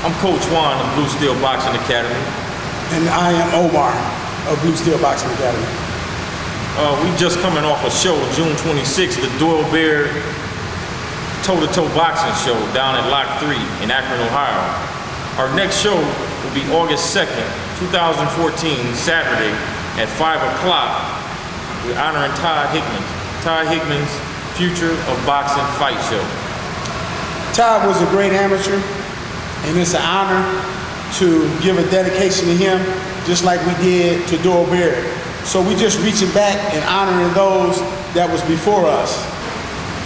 I'm Coach Juan of Blue Steel Boxing Academy. And I am Omar of Blue Steel Boxing Academy. We just coming off a show, June 26th, the Doyle Bear toe-to-toe boxing show down at Lock 3 in Akron, Ohio. Our next show will be August 2nd, 2014, Saturday at 5 o'clock. We're honoring Todd Hickman. Todd Hickman's Future of Boxing Fight Show. Todd was a great amateur, and it's an honor to give a dedication to him, just like we did to Doyle Bear. So we just reaching back and honoring those that was before us.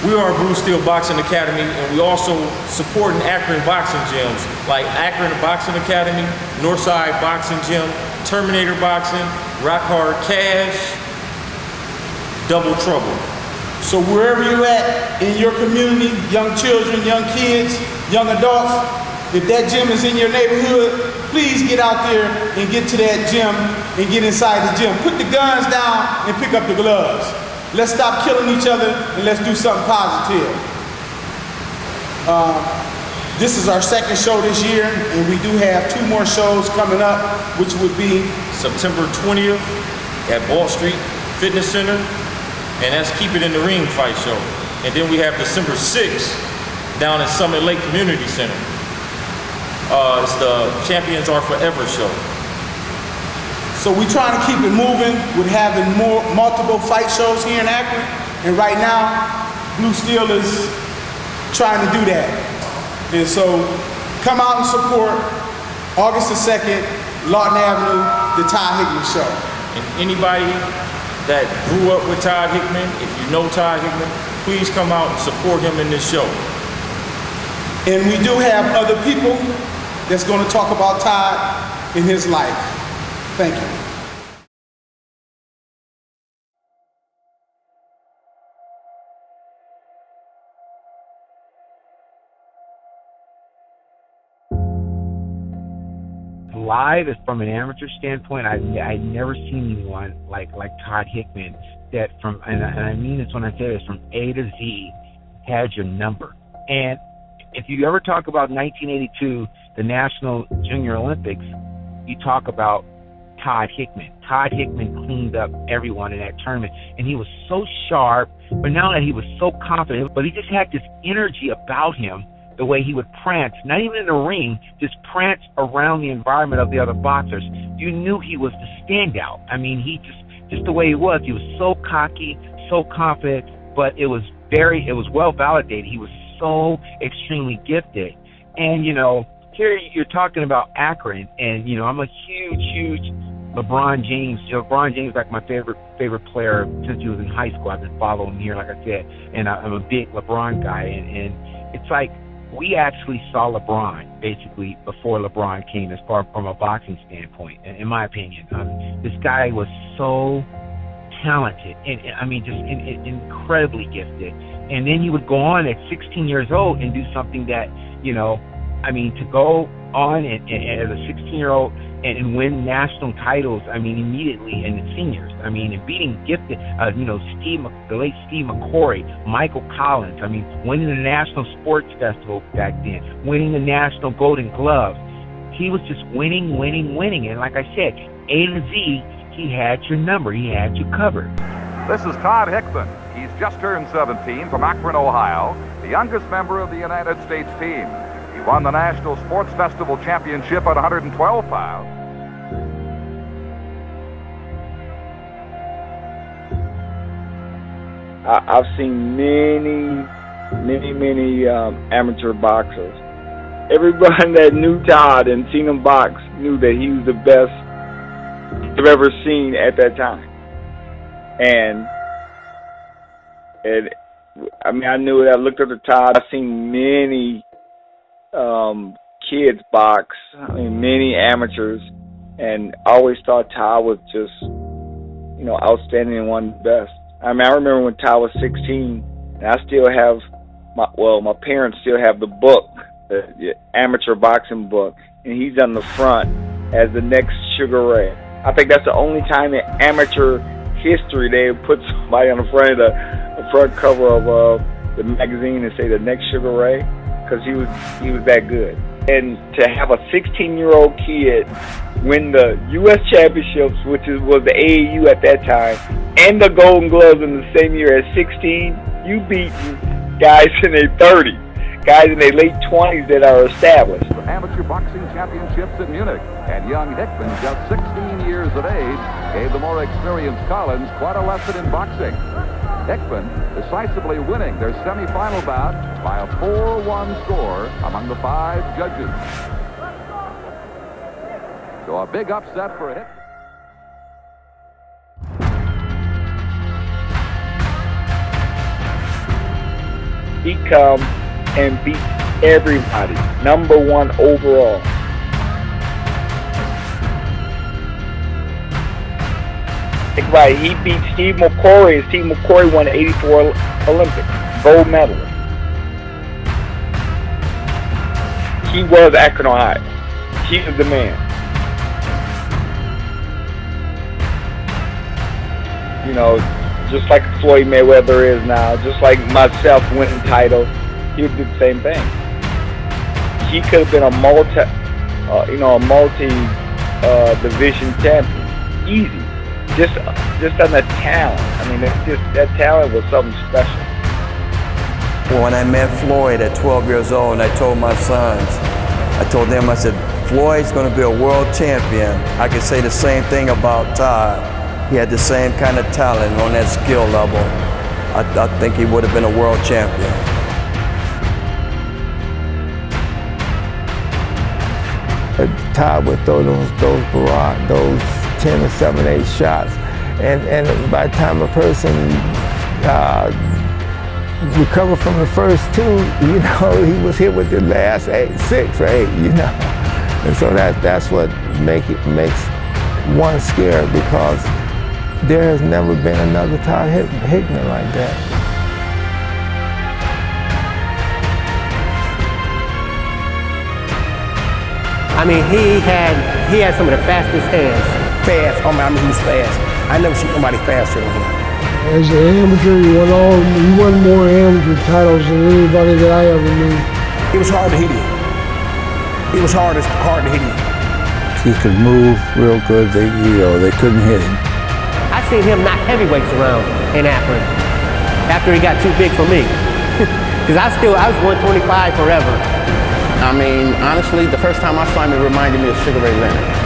We are Blue Steel Boxing Academy, and we also supporting Akron boxing gyms like Akron Boxing Academy, Northside Boxing Gym, Terminator Boxing, Rock Hard Cash, Double Trouble. So wherever you're at in your community, young children, young kids, young adults, if that gym is in your neighborhood, please get out there and get to that gym and get inside the gym. Put the guns down and pick up the gloves. Let's stop killing each other and let's do something positive. This is our second show this year, and we do have 2 more shows coming up, which would be September 20th at Ball Street Fitness Center, and that's Keep It in the Ring fight show. And then we have December 6th down at Summit Lake Community Center. It's the Champions Are Forever show. So we're trying to keep it moving with having multiple fight shows here in Akron. And right now, Blue Steel is trying to do that. And so come out and support August the 2nd, Lawton Avenue, the Todd Hickman show. And anybody that grew up with Todd Hickman, if you know Todd Hickman, please come out and support him in this show. And we do have other people that's going to talk about Todd in his life. Thank you. Live, is from an amateur standpoint, I'd never seen anyone like Todd Hickman that and I mean this when I say this, from A to Z had your number. And if you ever talk about 1982, the National Junior Olympics, you talk about Todd Hickman. Todd Hickman cleaned up everyone in that tournament, and he was so sharp, but not that he was so confident, but he just had this energy about him, the way he would prance, not even in the ring, just prance around the environment of the other boxers. You knew he was the standout. I mean, he just the way he was so cocky, so confident, but it was well validated. He was so extremely gifted. And, here you're talking about Akron, and, I'm a huge LeBron James. LeBron James is like my favorite player since he was in high school. I've been following him here, like I said, and I'm a big LeBron guy. And it's like we actually saw LeBron basically before LeBron came, as far from a boxing standpoint, in my opinion. This guy was so talented, and I mean, just incredibly gifted. And then he would go on at 16 years old and do something that, to go on and as a 16-year-old and win national titles, immediately in the seniors. And beating gifted, the late Steve McCory, Michael Collins. Winning the National Sports Festival back then, winning the National Golden Glove. He was just winning. And like I said, A to Z, he had your number. He had you covered. This is Todd Hickman. He's just turned 17 from Akron, Ohio, the youngest member of the United States team. He won the National Sports Festival Championship at 112 pounds. I've seen many amateur boxers. Everybody that knew Todd and seen him box knew that he was the best I've ever seen at that time. And I knew it. I looked up to Todd. I've seen many kids box, many amateurs, and I always thought Todd was just, outstanding and one of the best. I remember when Todd was 16, and I still have my parents still have the book, the amateur boxing book, and he's on the front as the next Sugar Ray. I think that's the only time in amateur history they put somebody on the front of the front cover of the magazine and say the next Sugar Ray, because he was that good. And to have a 16-year-old kid win the U.S. championships, which was the AAU at that time, and the Golden Gloves in the same year at 16, you beating guys in their 30s, guys in their late 20s that are established. The amateur boxing championships in Munich, and young Hickman, just 16 years of age, gave the more experienced Collins quite a lesson in boxing. Hickman decisively winning their semifinal bout by a 4-1 score among the 5 judges. So a big upset for Hickman. He comes and beats everybody, #1 overall. Think about it, he beat Steve McCory, and Steve McCory won the '84 Olympics, gold medalist. He was Akron, Ohio. He was the man. You know, just like Floyd Mayweather is now, just like myself winning titles, he would do the same thing. He could have been a multi-division champion, easy. Just on the talent. I mean, that talent was something special. When I met Floyd at 12 years old, and I told my sons, I said, Floyd's going to be a world champion. I could say the same thing about Todd. He had the same kind of talent on that skill level. I think he would have been a world champion. Todd would throw those 10 or 7, 8 shots, and by the time a person recovered from the first 2, you know, he was hit with the last 6 or 8, you know, and so that's what makes one scared, because there has never been another Todd Hickman like that. I mean, he had some of the fastest hands. Fast. Oh man, I mean, he was fast. I never seen nobody faster than him. As an amateur, he won more amateur titles than anybody that I ever knew. It was hard to hit him. It was hard to hit him. He could move real good. They couldn't hit him. I seen him knock heavyweights around in Akron after he got too big for me. Because I was 125 forever. I mean, honestly, the first time I saw him, it reminded me of Sugar Ray Leonard.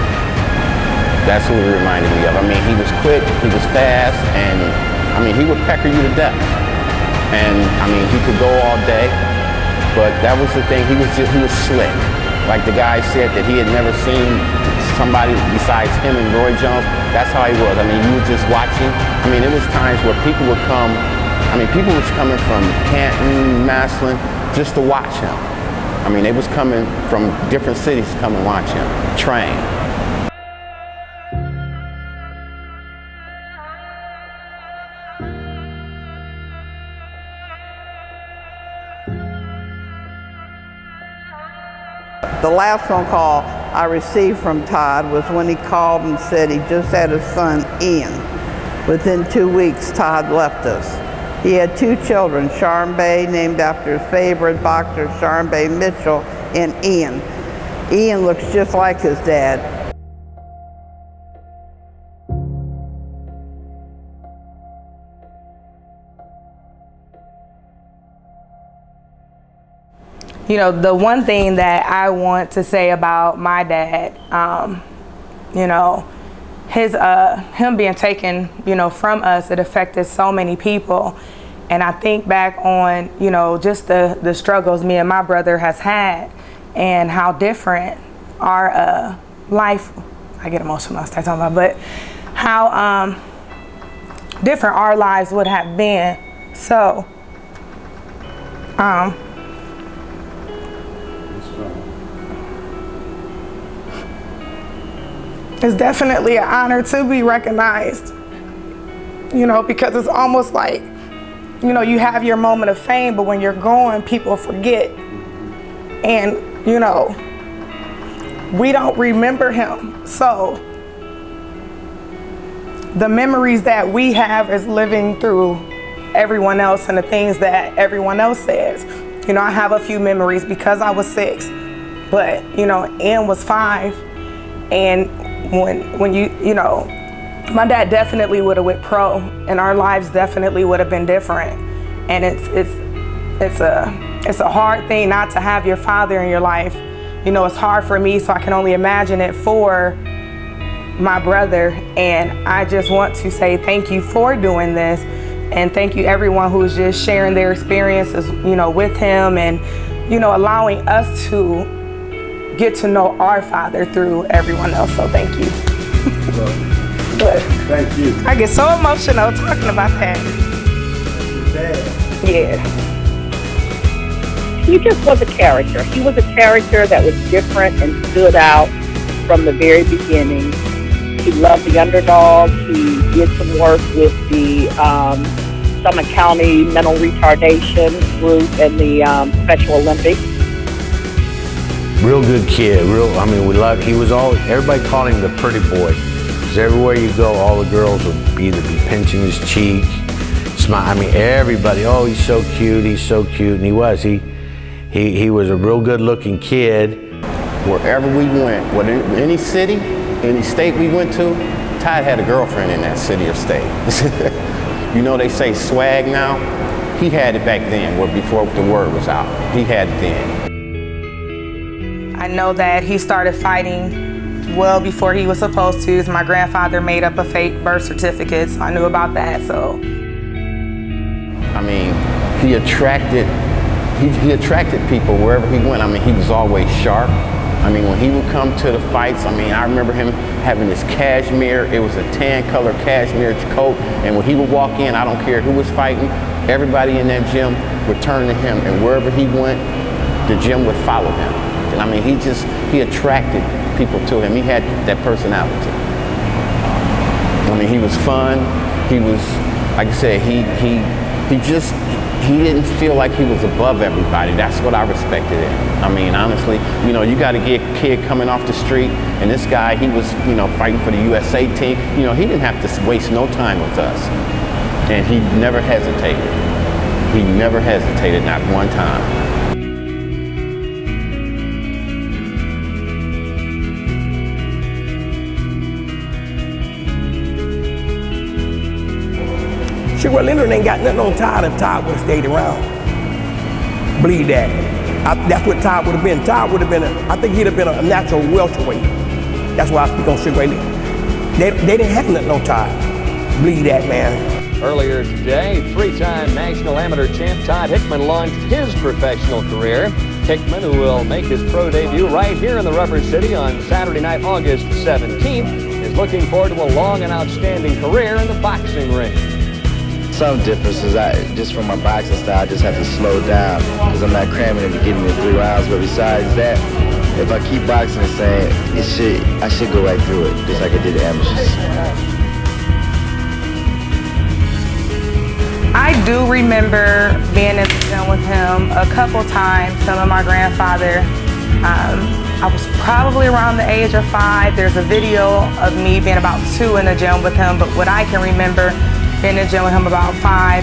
That's who it reminded me of. I mean, he was quick, he was fast, and I mean, he would pecker you to death. And I mean, he could go all day, but that was the thing. He was slick. Like the guy said that he had never seen somebody besides him and Roy Jones. That's how he was. I mean, you were just watching. I mean, there was times where people would come. I mean, people was coming from Canton, Massillon, just to watch him. I mean, they was coming from different cities to come and watch him train. The last phone call I received from Todd was when he called and said he just had his son, Ian. Within 2 weeks, Todd left us. He had 2 children, Sharmbay, named after his favorite boxer, Sharmbay Mitchell, and Ian. Ian looks just like his dad. You know, the one thing that I want to say about my dad, you know, him being taken, you know, from us, it affected so many people. And I think back on, you know, just the struggles me and my brother has had and how different our life, I get emotional when I start talking about, but how different our lives would have been. So, it's definitely an honor to be recognized, you know, because it's almost like, you know, you have your moment of fame, but when you're gone, people forget. And, you know, we don't remember him. So the memories that we have is living through everyone else and the things that everyone else says. You know, I have a few memories because I was 6. But, you know, Ann was 5, and when you know, my dad definitely would have went pro, and our lives definitely would have been different. And it's a hard thing not to have your father in your life. You know, it's hard for me, so I can only imagine it for my brother. And I just want to say thank you for doing this, and thank you everyone who's just sharing their experiences, you know, with him, and, you know, allowing us to get to know our father through everyone else. So thank you. But Thank you. I get so emotional talking about that. Yeah. He just was a character. He was a character that was different and stood out from the very beginning. He loved the underdog. He did some work with the Summit County Mental Retardation Group and the Special Olympics. Real good kid. He was always, everybody called him the pretty boy. Because everywhere you go, all the girls would either be pinching his cheek, smile. I mean, everybody, oh, he's so cute, he's so cute. And he was. He was a real good looking kid. Wherever we went, any city, any state we went to, Todd had a girlfriend in that city or state. You know, they say swag now. He had it back then, before the word was out. He had it then. I know that he started fighting well before he was supposed to. My grandfather made up a fake birth certificate, so I knew about that. So, I mean, he attracted people wherever he went. I mean, he was always sharp. I mean, when he would come to the fights, I mean, I remember him having this cashmere. It was a tan color cashmere coat. And when he would walk in, I don't care who was fighting, everybody in that gym would turn to him. And wherever he went, the gym would follow him. And I mean, he attracted people to him. He had that personality. I mean, he was fun. He was, like I said, he didn't feel like he was above everybody. That's what I respected in him. I mean, honestly, you know, you got to get a kid coming off the street, and this guy, he was, you know, fighting for the USA team. You know, he didn't have to waste no time with us. And he never hesitated. He never hesitated, not one time. Well, Leonard ain't got nothing on Todd if Todd would have stayed around. Believe that. That's what Todd would have been. Todd would have been, I think he'd have been a natural welterweight. That's why I speak on Sugar Ray Leonard. They didn't have nothing on Todd. Believe that, man. Earlier today, 3-time national amateur champ Todd Hickman launched his professional career. Hickman, who will make his pro debut right here in the Rubber City on Saturday night, August 17th, is looking forward to a long and outstanding career in the boxing ring. Some differences, just from my boxing style, I just have to slow down because I'm not cramming it to get me in 3 rounds. But besides that, if I keep boxing the same, I should go right through it, just like I did the amateurs. I do remember being in the gym with him a couple times, him and my grandfather. I was probably around the age of 5. There's a video of me being about 2 in the gym with him, but what I can remember, being in the gym with him about 5.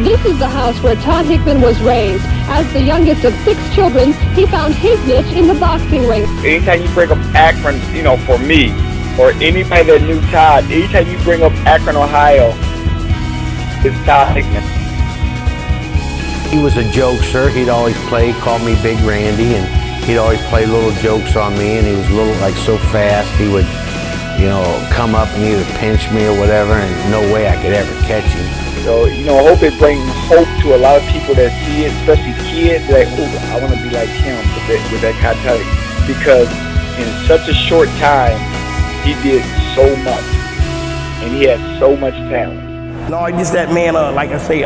This is the house where Todd Hickman was raised. As the youngest of 6 children, he found his niche in the boxing ring. Anytime you bring up Akron, you know, for me, or anybody that knew Todd, anytime you bring up Akron, Ohio, it's Todd Hickman. He was a jokester. He'd always play, called me Big Randy, and he'd always play little jokes on me, and he was so fast, he would, you know, come up and either pinch me or whatever, and no way I could ever catch him. So, you know, I hope it brings hope to a lot of people that see it, especially kids, like, oh, I want to be like him with that kind of talent. Because in such a short time, he did so much, and he had so much talent. No, just that man, like I say,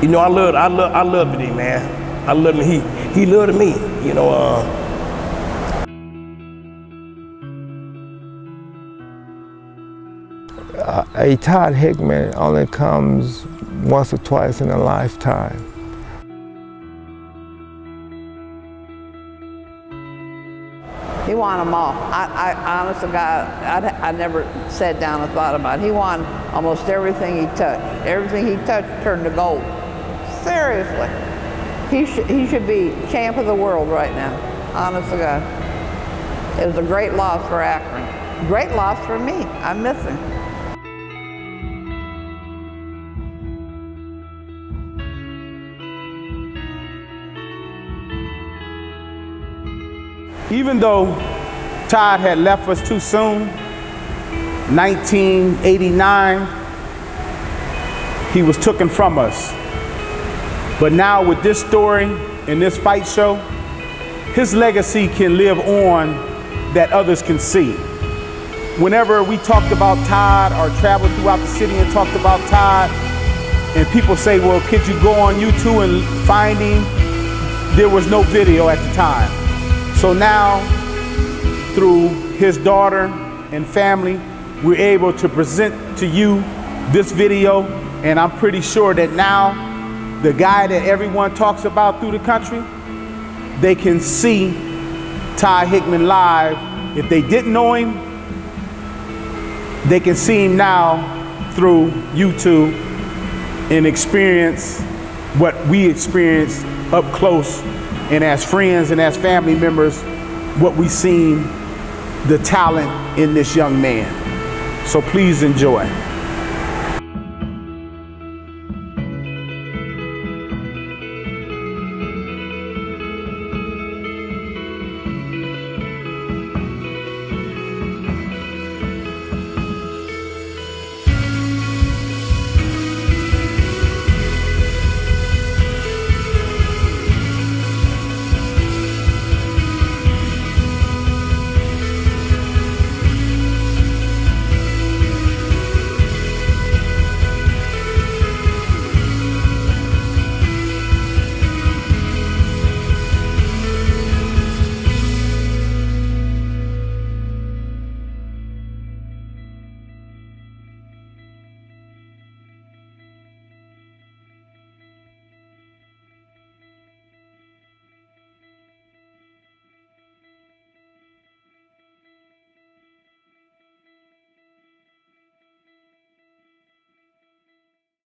you know, I loved him, man. I loved him. He loved me, you know. A Todd Hickman only comes once or twice in a lifetime. He won them all. I honest to God, I never sat down and thought about it. He won almost everything he touched. Everything he touched turned to gold. Seriously. He should be champ of the world right now, honest to God. It was a great loss for Akron. Great loss for me. I miss him. Even though Todd had left us too soon, 1989, he was taken from us. But now with this story and this fight show, his legacy can live on that others can see. Whenever we talked about Todd or traveled throughout the city and talked about Todd, and people say, well, could you go on YouTube and find him? There was no video at the time. So now, through his daughter and family, we're able to present to you this video, and I'm pretty sure that now, the guy that everyone talks about through the country, they can see Todd Hickman live. If they didn't know him, they can see him now through YouTube and experience what we experienced up close, and as friends and as family members, what we seen, the talent in this young man. So please enjoy.